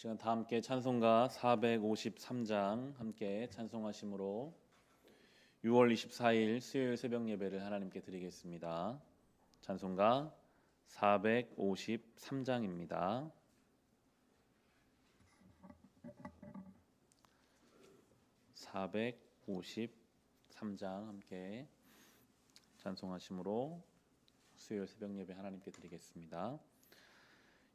시간 다 함께 찬송가 453장 함께 찬송하심으로 6월 24일 수요일 새벽 예배를 하나님께 드리겠습니다. 찬송가 453장입니다. 함께 찬송하심으로 수요일 새벽 예배 하나님께 드리겠습니다.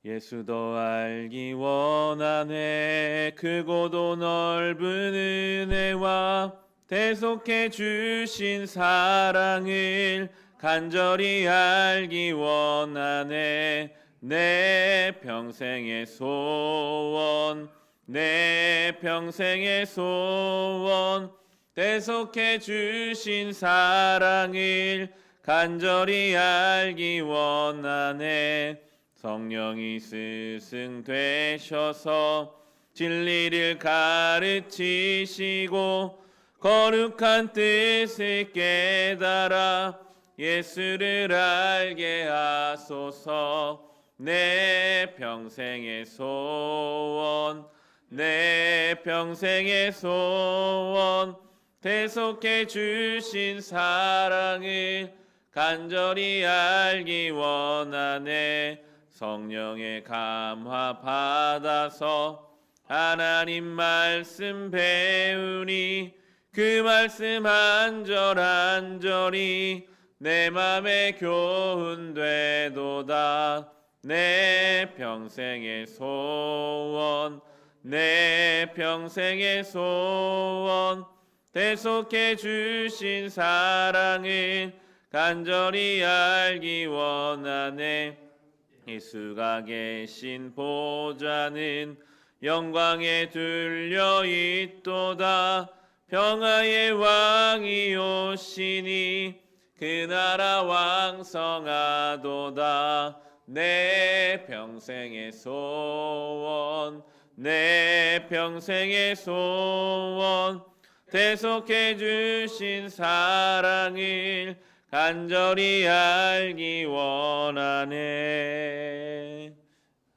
예수 더 알기 원하네. 크고도 넓은 은혜와 대속해 주신 사랑을 간절히 알기 원하네. 내 평생의 소원, 내 평생의 소원, 대속해 주신 사랑을 간절히 알기 원하네. 성령이 스승 되셔서 진리를 가르치시고 거룩한 뜻을 깨달아 예수를 알게 하소서. 내 평생의 소원, 내 평생의 소원, 대속해 주신 사랑을 간절히 알기 원하네. 성령의 감화 받아서 하나님 말씀 배우니 그 말씀 한 절 한 절이 내 맘에 교훈되도다. 내 평생의 소원, 내 평생의 소원, 대속해 주신 사랑을 간절히 알기 원하네. 예수가 계신 보좌는 영광에 둘려 있도다. 평화의 왕이 오시니 그 나라 왕성하도다. 내 평생의 소원, 내 평생의 소원, 대속해 주신 사랑을 간절히 알기 원하네.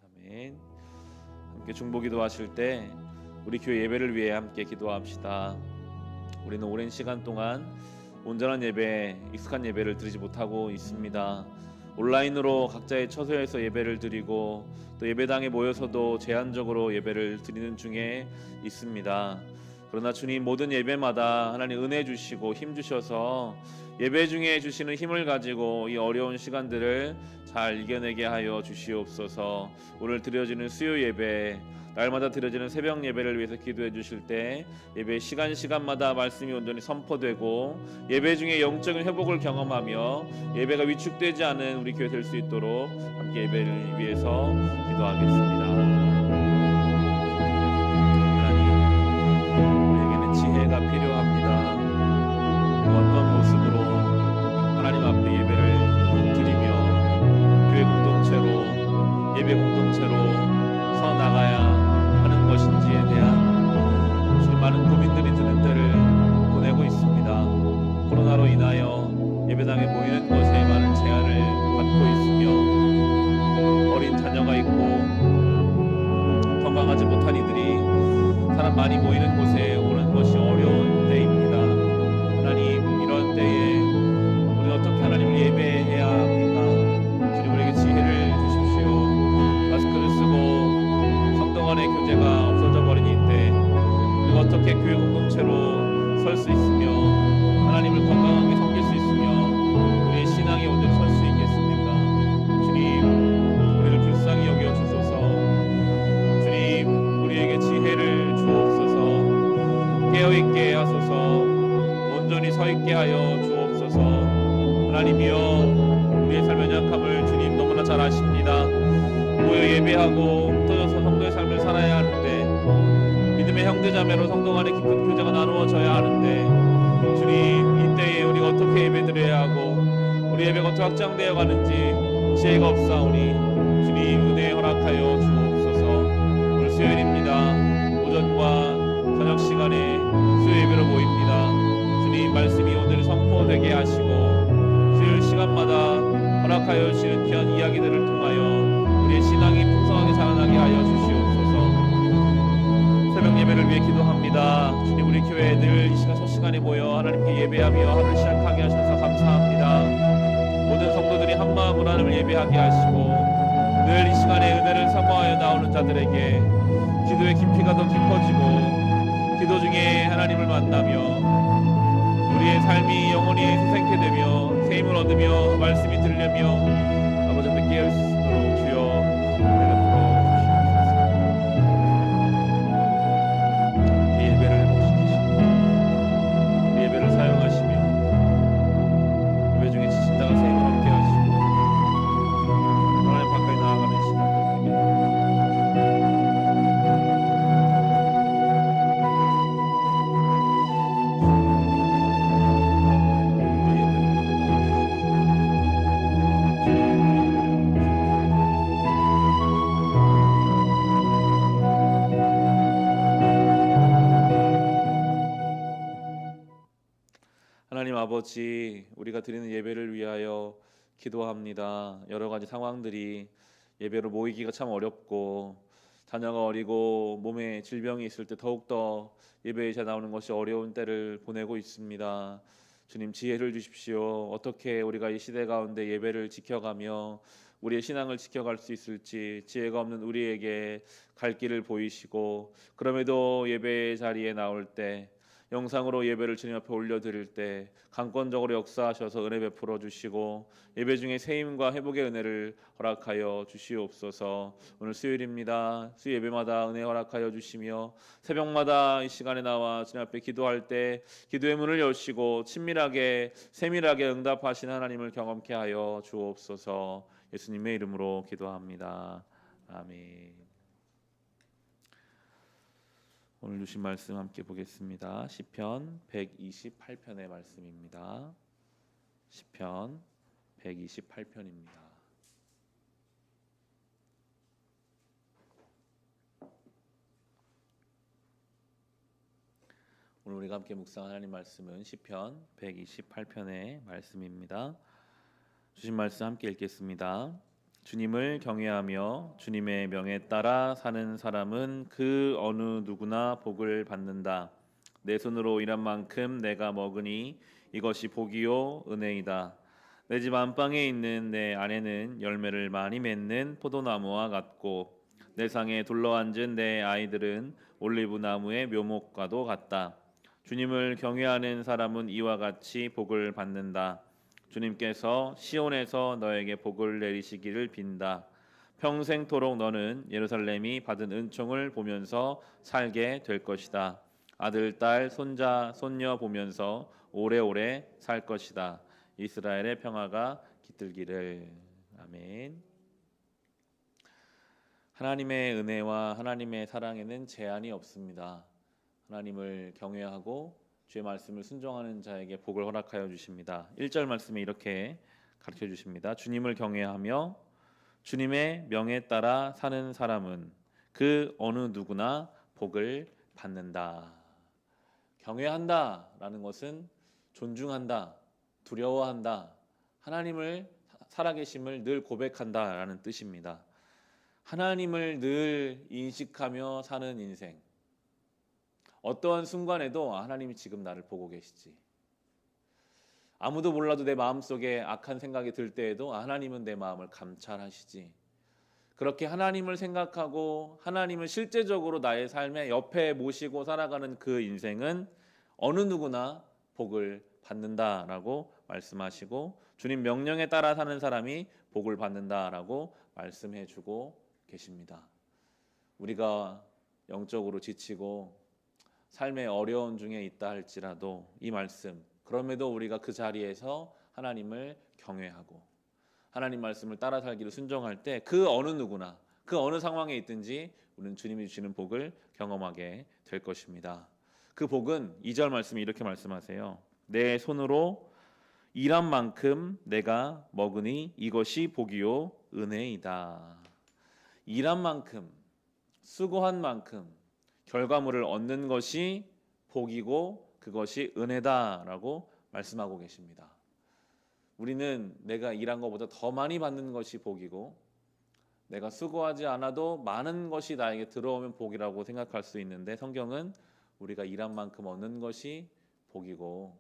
아멘. 함께 중보기도 하실 때 우리 교회 예배를 위해 함께 기도합시다. 우리는 오랜 시간 동안 온전한 예배, 익숙한 예배를 드리지 못하고 있습니다. 온라인으로 각자의 처소에서 예배를 드리고 또 예배당에 모여서도 제한적으로 예배를 드리는 중에 있습니다. 그러나 주님, 모든 예배마다 하나님 은혜 주시고 힘 주셔서 예배 중에 주시는 힘을 가지고 이 어려운 시간들을 잘 이겨내게 하여 주시옵소서. 오늘 드려지는 수요 예배, 날마다 드려지는 새벽 예배를 위해서 기도해 주실 때 예배 시간마다 말씀이 온전히 선포되고 예배 중에 영적인 회복을 경험하며 예배가 위축되지 않은 우리 교회 될 수 있도록 함께 예배를 위해서 기도하겠습니다. 지혜가 필요합니다. 어떤 모습으로 하나님 앞에 예배를 드리며 교회 공동체로, 예배 공동체로 서 나가야 하는 것인지에 대한 많은 고민들이 드는 때를 보내고 있습니다. 코로나로 인하여 예배당에 모이는 것에 많은 제한을 받고 있으며 어린 자녀가 있고 건강하지 못한 이들이 사람 많이 모이는 곳에 오는 것이 어려운 때입니다. 하나님, 이런 때에 우리 어떻게 하나님을 예배해야 합니까? 주님, 우리에게 지혜를 주십시오. 마스크를 쓰고 성도 간의 교제가 없어져 버린 이때 우리가 어떻게 교회 공동체로 설 수 있으며 하나님을 건강하게 섬길 수 있으며 우리의 신앙이 온전히 설 수 있겠습니까? 주님, 우리를 불쌍히 여겨 주소서. 주님, 우리에게 지혜를 주옵소서. 깨어있게 하소서. 온전히 서있게 하여 주옵소서. 하나님이여, 우리의 삶의 약함을 주님 너무나 잘 아십니다. 모여 예배하고 흩어져서 성도의 삶을 살아야 하는데, 믿음의 형제자매로 성도 간의 깊은 교제가 나누어져야 하는데, 주님, 이때에 우리가 어떻게 예배드려야 하고 우리 예배가 어떻게 확장되어 가는지 지혜가 없사오니 주님, 은혜 허락하여 주옵소서. 오늘 수요일입니다. 오전과 저녁 시간에 수요 예배로 모입니다. 주님, 말씀이 오늘 선포되게 하시고 수요일 시간마다 허락하여 주시는 귀한 이야기들을 통하여 우리의 신앙이 풍성하게 자라나게 하여 주시옵소서. 위해 기도합니다. 주님, 우리 교회 늘 이 시간 첫 시간에 모여 하나님께 예배하며 하루를 시작하게 하셔서 감사합니다. 모든 성도들이 한 마음으로 하나님을 예배하게 하시고 늘 이 시간에 은혜를 사모하여 나오는 자들에게 기도의 깊이가 더 깊어지고 기도 중에 하나님을 만나며 우리의 삶이 영원히 생생케 되며 새 힘을 얻으며 말씀이 들리며 아버지 앞에 깨어있을 수 있도록 주여 하나님 아버지, 우리가 드리는 예배를 위하여 기도합니다. 여러 가지 상황들이 예배로 모이기가 참 어렵고 자녀가 어리고 몸에 질병이 있을 때 더욱더 예배에 잘 나오는 것이 어려운 때를 보내고 있습니다. 주님, 지혜를 주십시오. 어떻게 우리가 이 시대 가운데 예배를 지켜가며 우리의 신앙을 지켜갈 수 있을지 지혜가 없는 우리에게 갈 길을 보이시고, 그럼에도 예배 자리에 나올 때 영상으로 예배를 주님 앞에 올려드릴 때 강권적으로 역사하셔서 은혜 베풀어 주시고 예배 중에 새 힘과 회복의 은혜를 허락하여 주시옵소서. 오늘 수요일입니다. 수요 예배마다 은혜 허락하여 주시며 새벽마다 이 시간에 나와 주님 앞에 기도할 때 기도의 문을 여시고 친밀하게 세밀하게 응답하신 하나님을 경험케 하여 주옵소서. 예수님의 이름으로 기도합니다. 아멘. 오늘 주신 말씀 함께 보겠습니다. 시편 128편의 말씀입니다. 시편 128편입니다. 오늘 우리가 함께 묵상한 하나님 말씀은 시편 128편의 말씀입니다. 주신 말씀 함께 읽겠습니다. 주님을 경외하며 주님의 명에 따라 사는 사람은 그 어느 누구나 복을 받는다. 내 손으로 일한 만큼 내가 먹으니 이것이 복이요 은혜이다. 내 집 안방에 있는 내 아내는 열매를 많이 맺는 포도나무와 같고 내 상에 둘러앉은 내 아이들은 올리브 나무의 묘목과도 같다. 주님을 경외하는 사람은 이와 같이 복을 받는다. 주님께서 시온에서 너에게 복을 내리시기를 빈다. 평생토록 너는 예루살렘이 받은 은총을 보면서 살게 될 것이다. 아들, 딸, 손자, 손녀 보면서 오래오래 살 것이다. 이스라엘의 평화가 깃들기를. 아멘. 하나님의 은혜와 하나님의 사랑에는 제한이 없습니다. 하나님을 경외하고 주의 말씀을 순종하는 자에게 복을 허락하여 주십니다. 1절 말씀에 이렇게 가르쳐 주십니다. 주님을 경외하며 주님의 명에 따라 사는 사람은 그 어느 누구나 복을 받는다. 경외한다라는 것은 존중한다, 두려워한다, 하나님을 살아계심을 늘 고백한다라는 뜻입니다. 하나님을 늘 인식하며 사는 인생, 어떠한 순간에도 하나님이 지금 나를 보고 계시지. 아무도 몰라도 내 마음속에 악한 생각이 들 때에도 하나님은 내 마음을 감찰하시지. 그렇게 하나님을 생각하고 하나님을 실제적으로 나의 삶에 옆에 모시고 살아가는 그 인생은 어느 누구나 복을 받는다라고 말씀하시고, 주님 명령에 따라 사는 사람이 복을 받는다라고 말씀해 주고 계십니다. 우리가 영적으로 지치고 삶의 어려운 중에 있다 할지라도 이 말씀, 그럼에도 우리가 그 자리에서 하나님을 경외하고 하나님 말씀을 따라 살기를 순종할 때 그 어느 누구나 그 어느 상황에 있든지 우리는 주님이 주시는 복을 경험하게 될 것입니다. 그 복은 2절 말씀이 이렇게 말씀하세요. 내 손으로 일한 만큼 내가 먹으니 이것이 복이요 은혜이다. 일한 만큼, 수고한 만큼 결과물을 얻는 것이 복이고 그것이 은혜다라고 말씀하고 계십니다. 우리는 내가 일한 것보다 더 많이 받는 것이 복이고 내가 수고하지 않아도 많은 것이 나에게 들어오면 복이라고 생각할 수 있는데, 성경은 우리가 일한 만큼 얻는 것이 복이고,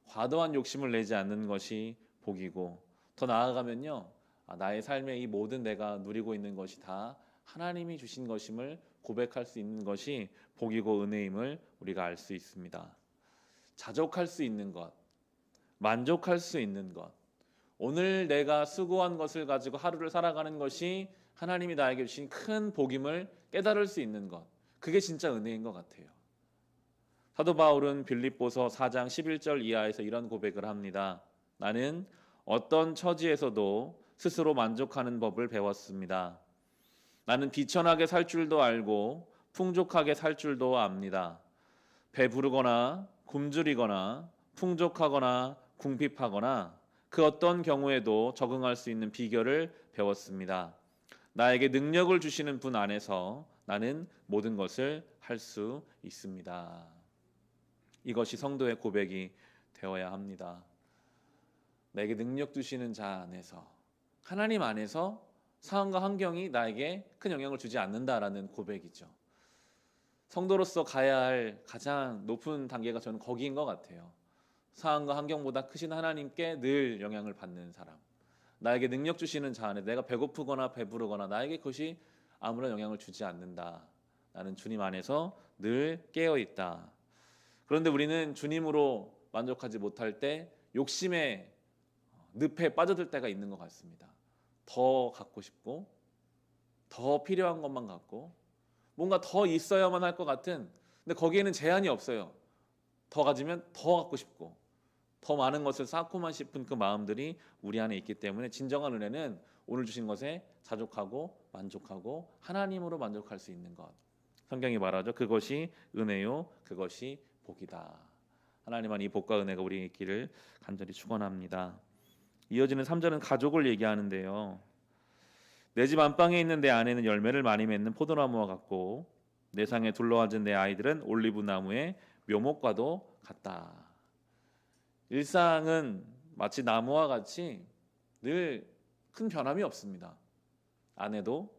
과도한 욕심을 내지 않는 것이 복이고, 더 나아가면요, 나의 삶의 이 모든 내가 누리고 있는 것이 다 하나님이 주신 것임을 고백할 수 있는 것이 복이고 은혜임을 우리가 알 수 있습니다. 자족할 수 있는 것, 만족할 수 있는 것, 오늘 내가 수고한 것을 가지고 하루를 살아가는 것이 하나님이 나에게 주신 큰 복임을 깨달을 수 있는 것, 그게 진짜 은혜인 것 같아요. 사도 바울은 빌립보서 4장 11절 이하에서 이런 고백을 합니다. 나는 어떤 처지에서도 스스로 만족하는 법을 배웠습니다. 나는 비천하게 살 줄도 알고 풍족하게 살 줄도 압니다. 배부르거나 굶주리거나 풍족하거나 궁핍하거나 그 어떤 경우에도 적응할 수 있는 비결을 배웠습니다. 나에게 능력을 주시는 분 안에서 나는 모든 것을 할 수 있습니다. 이것이 성도의 고백이 되어야 합니다. 나에게 능력 주시는 자 안에서, 하나님 안에서 상황과 환경이 나에게 큰 영향을 주지 않는다라는 고백이죠. 성도로서 가야 할 가장 높은 단계가 저는 거기인 것 같아요. 상황과 환경보다 크신 하나님께 늘 영향을 받는 사람, 나에게 능력 주시는 자 안에 내가 배고프거나 배부르거나 나에게 그것이 아무런 영향을 주지 않는다. 나는 주님 안에서 늘 깨어있다. 그런데 우리는 주님으로 만족하지 못할 때 욕심의 늪에 빠져들 때가 있는 것 같습니다. 더 갖고 싶고, 더 필요한 것만 갖고, 뭔가 더 있어야만 할 것 같은, 근데 거기에는 제한이 없어요. 더 가지면 더 갖고 싶고, 더 많은 것을 쌓고만 싶은 그 마음들이 우리 안에 있기 때문에 진정한 은혜는 오늘 주신 것에 자족하고 만족하고 하나님으로 만족할 수 있는 것, 성경이 말하죠. 그것이 은혜요, 그것이 복이다. 하나님 이 복과 은혜가 우리에게 있기를 간절히 축원합니다. 이어지는 3절은 가족을 얘기하는데요. 내 집 안방에 있는 내 아내는 열매를 많이 맺는 포도나무와 같고 내 상에 둘러앉은 내 아이들은 올리브 나무의 묘목과도 같다. 일상은 마치 나무와 같이 늘 큰 변함이 없습니다. 아내도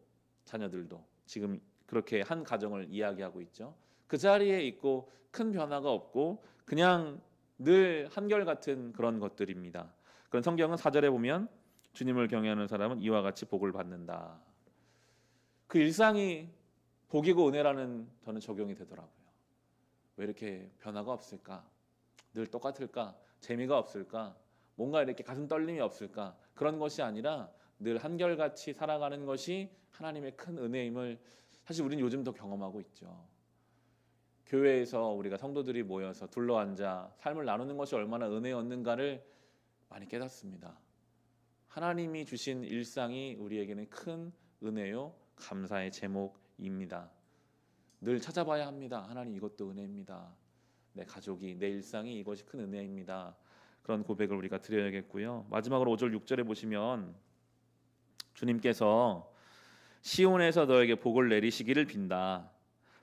자녀들도 지금 그렇게 한 가정을 이야기하고 있죠. 그 자리에 있고 큰 변화가 없고 그냥 늘 한결같은 그런 것들입니다. 그런 성경은 4절에 보면 주님을 경외하는 사람은 이와 같이 복을 받는다. 그 일상이 복이고 은혜라는 저는 적용이 되더라고요. 왜 이렇게 변화가 없을까? 늘 똑같을까? 재미가 없을까? 뭔가 이렇게 가슴 떨림이 없을까? 그런 것이 아니라 늘 한결같이 살아가는 것이 하나님의 큰 은혜임을 사실 우리는 요즘 더 경험하고 있죠. 교회에서 우리가 성도들이 모여서 둘러앉아 삶을 나누는 것이 얼마나 은혜였는가를 많이 깨닫습니다. 하나님이 주신 일상이 우리에게는 큰 은혜요, 감사의 제목입니다. 늘 찾아봐야 합니다. 하나님 이것도 은혜입니다. 내 가족이, 내 일상이 이것이 큰 은혜입니다. 그런 고백을 우리가 드려야겠고요. 마지막으로 5절 6절에 보시면 주님께서 시온에서 너에게 복을 내리시기를 빈다.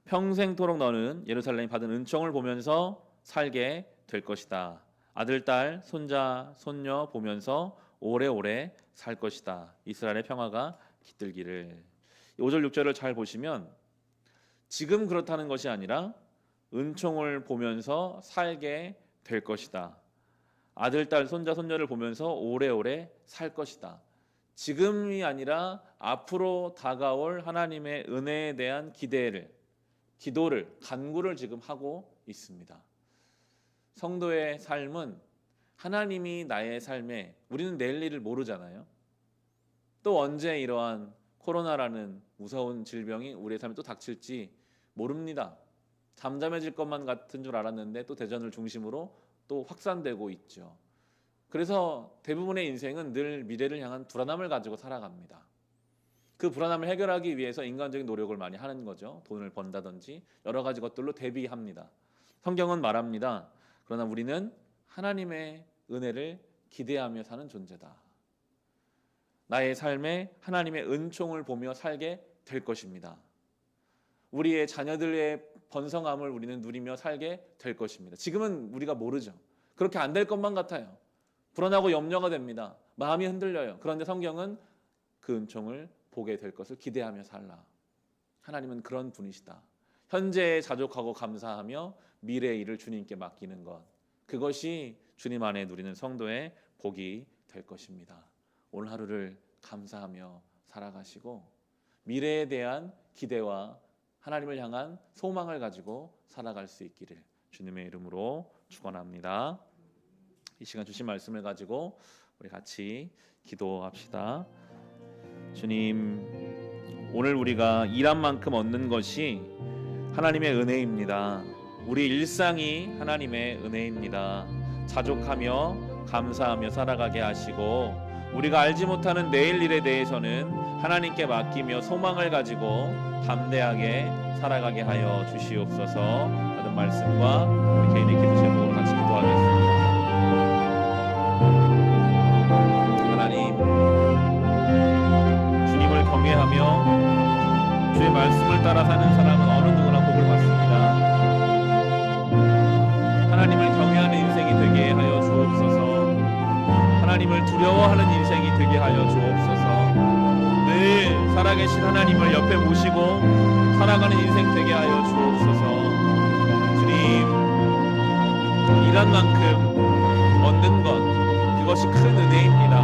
평생토록 너는 예루살렘이 받은 은총을 보면서 살게 될 것이다. 아들, 딸, 손자, 손녀 보면서 오래오래 살 것이다. 이스라엘의 평화가 깃들기를. 5절 6절을 잘 보시면 지금 그렇다는 것이 아니라 은총을 보면서 살게 될 것이다. 아들, 딸, 손자, 손녀를 보면서 오래오래 살 것이다. 지금이 아니라 앞으로 다가올 하나님의 은혜에 대한 기도를, 간구를 지금 하고 있습니다. 성도의 삶은 하나님이 나의 삶에, 우리는 내일 일을 모르잖아요. 또 언제 이러한 코로나라는 무서운 질병이 우리의 삶에 또 닥칠지 모릅니다. 잠잠해질 것만 같은 줄 알았는데 또 대전을 중심으로 또 확산되고 있죠. 그래서 대부분의 인생은 늘 미래를 향한 불안함을 가지고 살아갑니다. 그 불안함을 해결하기 위해서 인간적인 노력을 많이 하는 거죠. 돈을 번다든지 여러 가지 것들로 대비합니다. 성경은 말합니다. 그러나 우리는 하나님의 은혜를 기대하며 사는 존재다. 나의 삶에 하나님의 은총을 보며 살게 될 것입니다. 우리의 자녀들의 번성함을 우리는 누리며 살게 될 것입니다. 지금은 우리가 모르죠. 그렇게 안 될 것만 같아요. 불안하고 염려가 됩니다. 마음이 흔들려요. 그런데 성경은 그 은총을 보게 될 것을 기대하며 살라. 하나님은 그런 분이시다. 현재에 자족하고 감사하며 미래의 일을 주님께 맡기는 것, 그것이 주님 안에 누리는 성도의 복이 될 것입니다. 오늘 하루를 감사하며 살아가시고 미래에 대한 기대와 하나님을 향한 소망을 가지고 살아갈 수 있기를 주님의 이름으로 축원합니다. 이 시간 주신 말씀을 가지고 우리 같이 기도합시다. 주님, 오늘 우리가 일한 만큼 얻는 것이 하나님의 은혜입니다. 우리 일상이 하나님의 은혜입니다. 자족하며 감사하며 살아가게 하시고 우리가 알지 못하는 내일 일에 대해서는 하나님께 맡기며 소망을 가지고 담대하게 살아가게 하여 주시옵소서. 하는 말씀과 우리 개인의 기도 제목으로 같이 기도하겠습니다. 하나님, 주님을 경외하며 주의 말씀을 따라 사는 사람은 어느 누구나 복을 받습니다. 하나님을 경외하는 인생이 되게 하여 주옵소서. 하나님을 두려워하는 인생이 되게 하여 주옵소서. 늘 살아계신 하나님을 옆에 모시고 살아가는 인생 되게 하여 주옵소서. 주님, 일한 만큼 얻는 것, 그것이 큰 은혜입니다.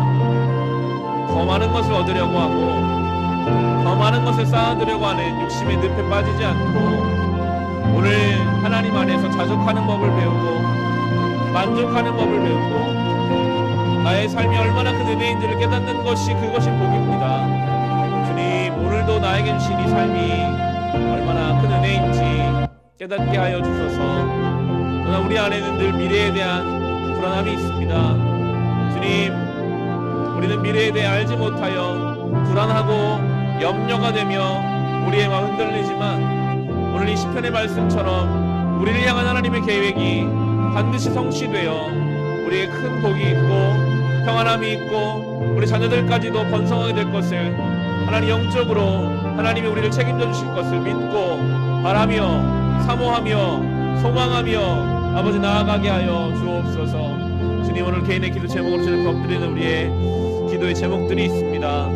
더 많은 것을 얻으려고 하고 더 많은 것을 쌓아두려고 하는 욕심의 늪에 빠지지 않고 오늘 하나님 안에서 자족하는 법을 배우고 만족하는 법을 배우고 나의 삶이 얼마나 큰 은혜인지를 깨닫는 것이 그것이 복입니다. 주님, 오늘도 나에게 주신 이 삶이 얼마나 큰 은혜인지 깨닫게 하여 주소서. 그러나 우리 안에는 늘 미래에 대한 불안함이 있습니다. 주님, 우리는 미래에 대해 알지 못하여 불안하고 염려가 되며 우리의 마음 흔들리지만 오늘 이 시편의 말씀처럼 우리를 향한 하나님의 계획이 반드시 성취되어 우리의 큰 복이 있고 평안함이 있고 우리 자녀들까지도 번성하게 될 것을 하나님 영적으로 하나님이 우리를 책임져 주실 것을 믿고 바라며 사모하며 소망하며 아버지 나아가게 하여 주옵소서. 주님, 오늘 개인의 기도 제목으로 저녁 엎드리는 우리의 기도의 제목들이 있습니다.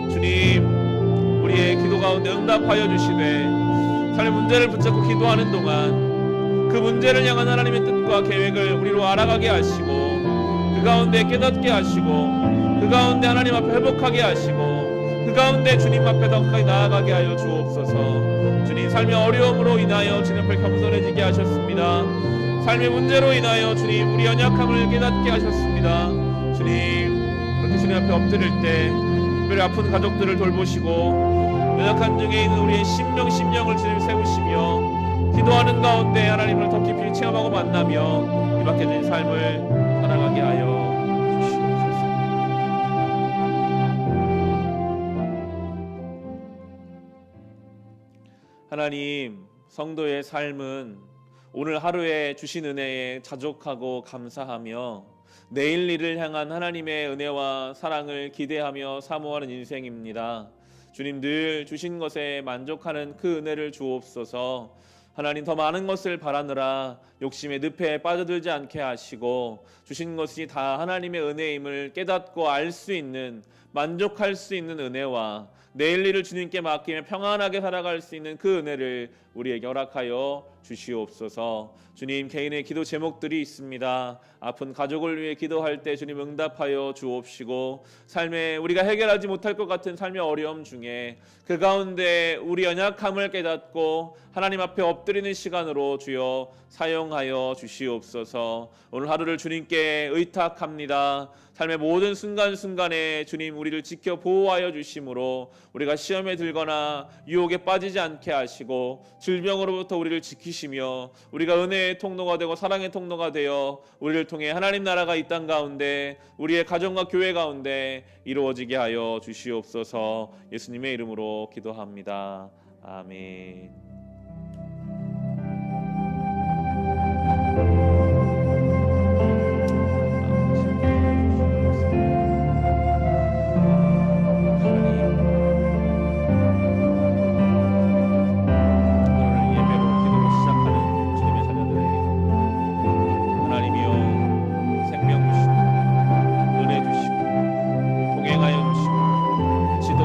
주님, 우리의 기도 가운데 응답하여 주시되 삶의 문제를 붙잡고 기도하는 동안 그 문제를 향한 하나님의 뜻과 계획을 우리로 알아가게 하시고 그 가운데 깨닫게 하시고 그 가운데 하나님 앞에 회복하게 하시고 그 가운데 주님 앞에 더 가까이 나아가게 하여 주옵소서. 주님, 삶의 어려움으로 인하여 주님 앞에 겸손해지게 하셨습니다. 삶의 문제로 인하여 주님 우리 연약함을 깨닫게 하셨습니다. 주님, 그렇게 주님 앞에 엎드릴 때 특별히 아픈 가족들을 돌보시고 연약한 중에 있는 우리의 심령을 주님 세우시며 기도하는 가운데 하나님을 더 깊이 체험하고 만나며 이박해진 삶을 살아가게 하여 주시옵소서. 하나님, 성도의 삶은 오늘 하루에 주신 은혜에 자족하고 감사하며 내일 일을 향한 하나님의 은혜와 사랑을 기대하며 사모하는 인생입니다. 주님, 늘 주신 것에 만족하는 그 은혜를 주옵소서. 하나님, 더 많은 것을 바라느라 욕심의 늪에 빠져들지 않게 하시고 주신 것이 다 하나님의 은혜임을 깨닫고 알 수 있는, 만족할 수 있는 은혜와 내일 일을 주님께 맡기며 평안하게 살아갈 수 있는 그 은혜를 우리에게 허락하여 주시옵소서. 주님, 개인의 기도 제목들이 있습니다. 아픈 가족을 위해 기도할 때 주님 응답하여 주옵시고 삶에 우리가 해결하지 못할 것 같은 삶의 어려움 중에 그 가운데 우리 연약함을 깨닫고 하나님 앞에 엎드리는 시간으로 주여 사용하여 주시옵소서. 오늘 하루를 주님께 의탁합니다. 삶의 모든 순간순간에 주님 우리를 지켜 보호하여 주심으로 우리가 시험에 들거나 유혹에 빠지지 않게 하시고 질병으로부터 우리를 지키시며 우리가 은혜의 통로가 되고 사랑의 통로가 되어 우리를 통해 하나님 나라가 이 땅 가운데 우리의 가정과 교회 가운데 이루어지게 하여 주시옵소서. 예수님의 이름으로 기도합니다. 아멘.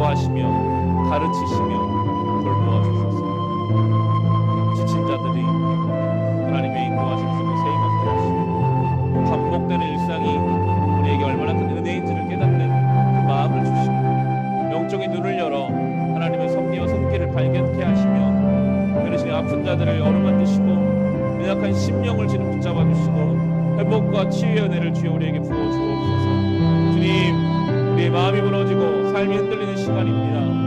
하시며 심령을 주님 붙잡아 주시고 회복과 치유의 은혜를 주여 우리에게 부어 주옵소서. 주님, 우리의 마음이 무너지고 삶이 흔들리는 시간입니다.